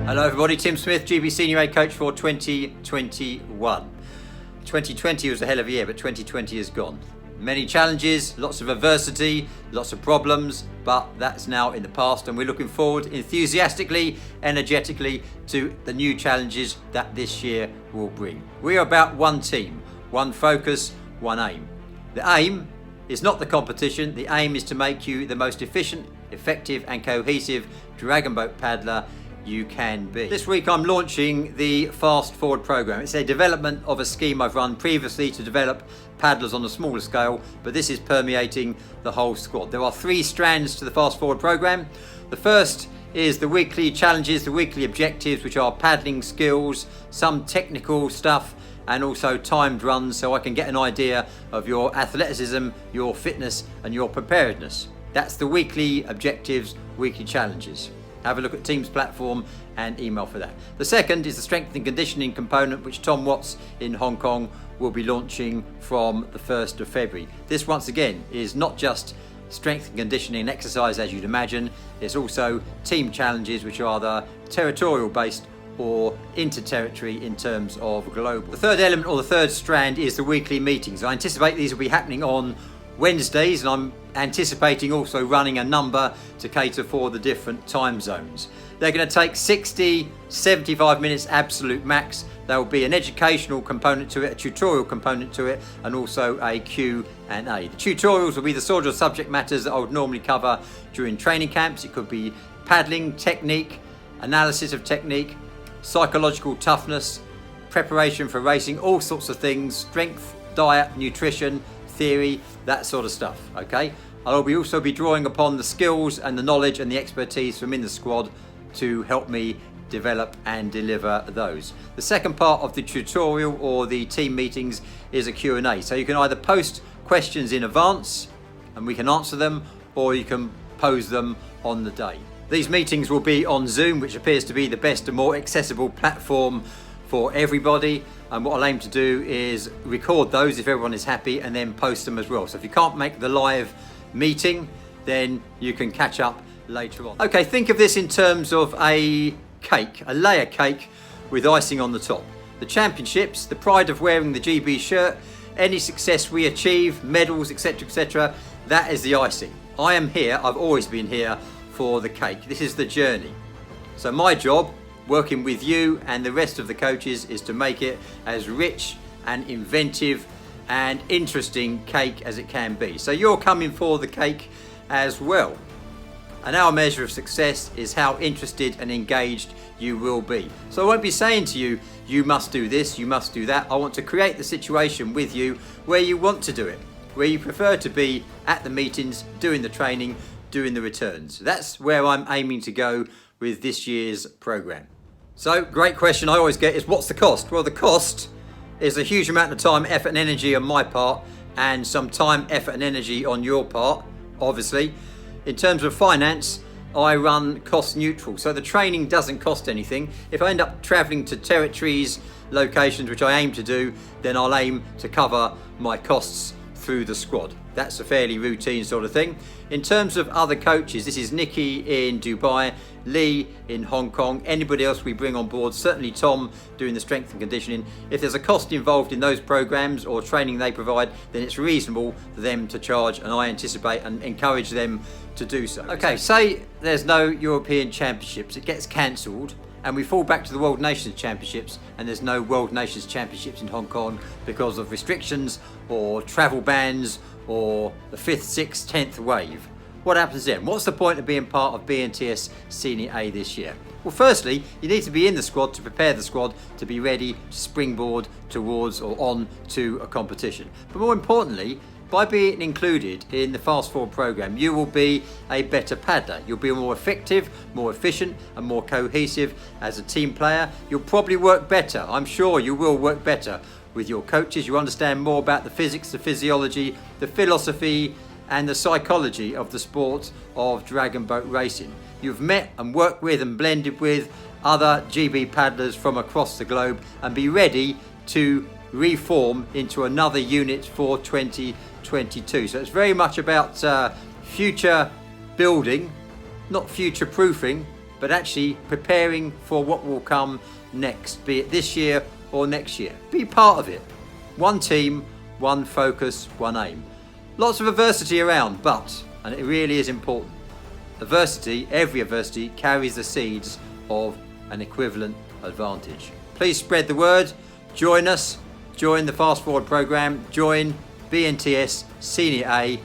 Hello everybody, Tim Smith, GB Senior A Coach for 2021. 2020 was a hell of a year, but 2020 is gone. Many challenges, lots of adversity, lots of problems, but that's now in the past and we're looking forward enthusiastically, energetically to the new challenges that this year will bring. We are about one team, one focus, one aim. The aim is not the competition, the aim is to make you the most efficient, effective and cohesive dragon boat paddler you can be. This week I'm launching the Fast Forward program. It's a development of a scheme I've run previously to develop paddlers on a smaller scale, but this is permeating the whole squad. There are 3 strands to the Fast Forward program. The first is the weekly challenges, the weekly objectives, which are paddling skills, some technical stuff, and also timed runs so I can get an idea of your athleticism, your fitness and your preparedness. That's the weekly objectives, weekly challenges. Have a look at Teams platform and email for that. The second is the strength and conditioning component, which Tom Watts in Hong Kong will be launching from the 1st of February. This once again is not just strength and conditioning and exercise as you'd imagine, it's also team challenges which are either territorial based or inter-territory in terms of global. The third element or the third strand is the weekly meetings. I anticipate these will be happening on Wednesdays, and I'm anticipating also running a number to cater for the different time zones. They're going to take 60, 75 minutes absolute max. There will be an educational component to it, a tutorial component to it, and also a Q&A. The tutorials will be the sort of subject matters that I would normally cover during training camps. It could be paddling, technique, analysis of technique, psychological toughness, preparation for racing, all sorts of things, strength, diet, nutrition, theory, that sort of stuff, okay? I'll also be drawing upon the skills and the knowledge and the expertise from in the squad to help me develop and deliver those. The second part of the tutorial or the team meetings is a Q&A. So you can either post questions in advance and we can answer them, or you can pose them on the day. These meetings will be on Zoom, which appears to be the best and more accessible platform for everybody, and what I'll aim to do is record those if everyone is happy and then post them as well. So if you can't make the live meeting, then you can catch up later on. Okay, think of this in terms of a cake, a layer cake with icing on the top. The championships, the pride of wearing the GB shirt, any success we achieve, medals, etc., that is the icing. I am here, I've always been here for the cake. This is the journey. So my job, working with you and the rest of the coaches, is to make it as rich and inventive and interesting cake as it can be. So you're coming for the cake as well. And our measure of success is how interested and engaged you will be. So I won't be saying to you, you must do this, you must do that. I want to create the situation with you where you want to do it, where you prefer to be at the meetings, doing the training, doing the returns. That's where I'm aiming to go with this year's program. So, great question I always get is, what's the cost? Well, the cost is a huge amount of time, effort and energy on my part, and some time, effort and energy on your part, obviously. In terms of finance, I run cost neutral, so the training doesn't cost anything. If I end up traveling to territories, locations, which I aim to do, then I'll aim to cover my costs through the squad. That's a fairly routine sort of thing. In terms of other coaches, this is Nikki in Dubai, Lee in Hong Kong, anybody else we bring on board, certainly Tom doing the strength and conditioning. If there's a cost involved in those programs or training they provide, then it's reasonable for them to charge, and I anticipate and encourage them to do so. Okay, say there's no European Championships, it gets cancelled, and we fall back to the World Nations Championships, and there's no World Nations Championships in Hong Kong because of restrictions or travel bans or the 5th, 6th, 10th wave. What happens then? What's the point of being part of BNTS Senior A this year? Well, firstly, you need to be in the squad to prepare the squad to be ready to springboard towards or on to a competition. But more importantly, by being included in the Fast Forward program, you will be a better paddler. You'll be more effective, more efficient and more cohesive as a team player. You'll probably work better. I'm sure you will work better with your coaches. You understand more about the physics, the physiology, the philosophy and the psychology of the sport of dragon boat racing. You've met and worked with and blended with other GB paddlers from across the globe and be ready to reform into another unit for 2022. So it's very much about future building, not future proofing, but actually preparing for what will come next, be it this year or next year. Be part of it. One team, one focus, one aim. Lots of adversity around, but, and it really is important, adversity, every adversity, carries the seeds of an equivalent advantage. Please spread the word, join us, join the Fast Forward programme, join BNTS Senior A